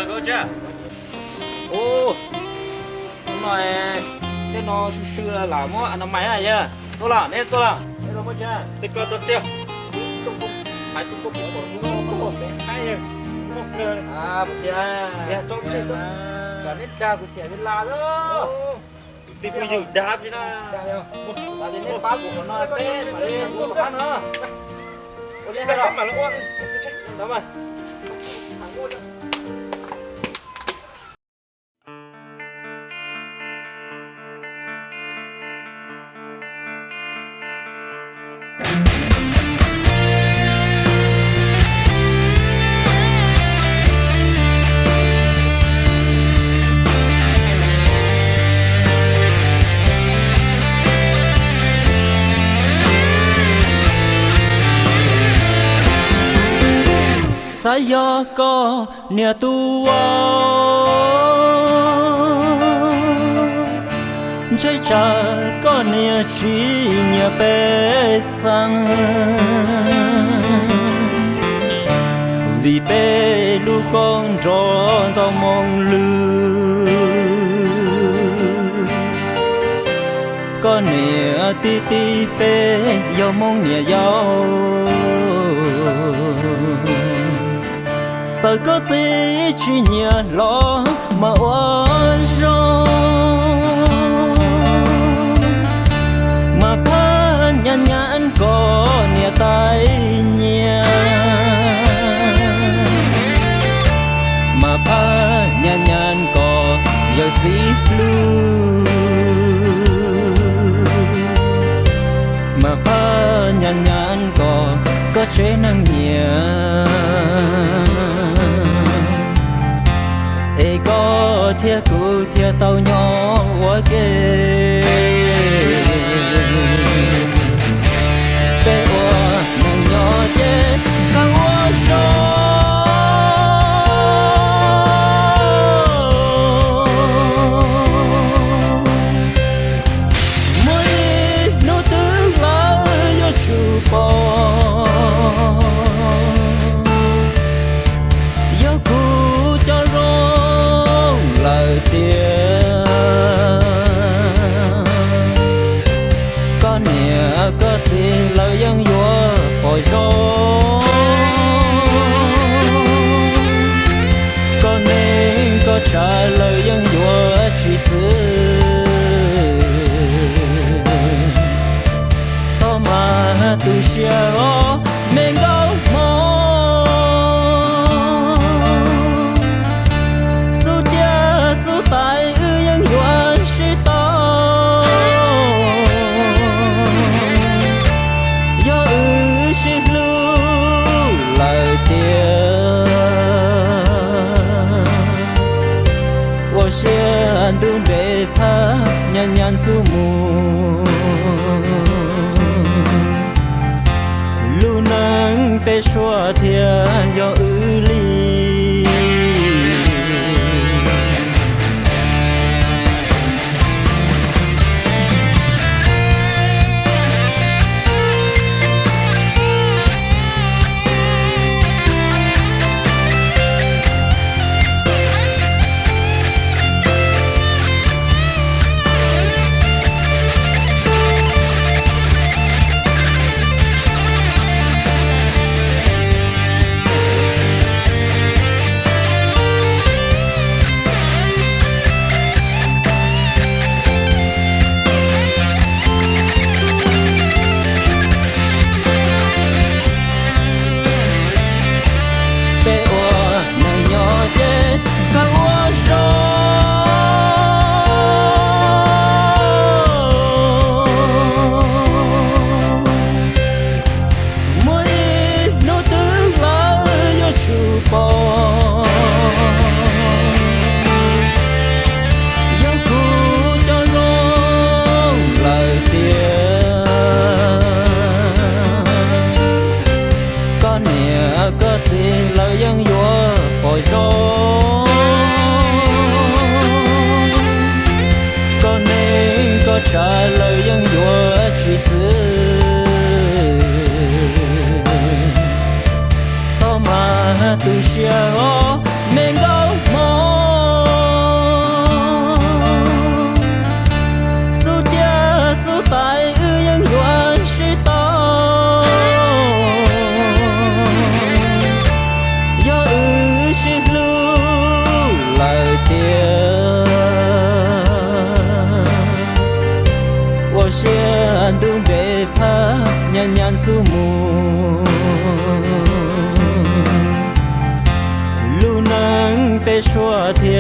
có chưa? Ô, hôm nay thế nó sư là làm á, nó máy này nhá. Tôi là, nên tôi là, nên tôi có chưa? Tích có tốt chưa? Không, Phải chúng có một bé hay nhỉ? Một cơ này. à, bữa chưa? Nè, cho chơi cơ. Cả biết đa của xe biết la đó. Đi bây giờ đá chứ na. Sao đến nên bác của nó tên mà lên cũng phát nữa. Ôi đi Đây hay mà rồi. nó quan. Đó mà. Saya ko nia tua chơi cha có nia chi nia pe sang vì pe lu con tròn tao mong lư có nia ti ti pe yêu mong nia yêu giờ có gì chỉ nhớ lo mà oan mà phá nhăn nhăn có nia tay nhẹ mà phá nhăn nhăn có giờ gì blue mà phá nhăn nhăn có chế năng nhẹ có thiệt cụ thiệt tàu nhỏ quá kê bé hoa nàng nhỏ chê càng hoa sâu mỗi nụ tướng lá yo chu bò yo cụ cho lời tiếng có nghĩa có gì lời dân vua bồi rối có nên có trả lời dân vua chỉ giữ sao mà tu sửa mình đâu tại ư dân doan sĩ tao do ư sĩ lưu lời tiếng wo xe anh đun bề phá nhàn nhàn su mù lưu nắng bề xóa thia do ư ly trả lời dân vua chỉ giữ sao mà tu sửa mình đâu nhàn nhàn su mù lu nắng tê xua thiê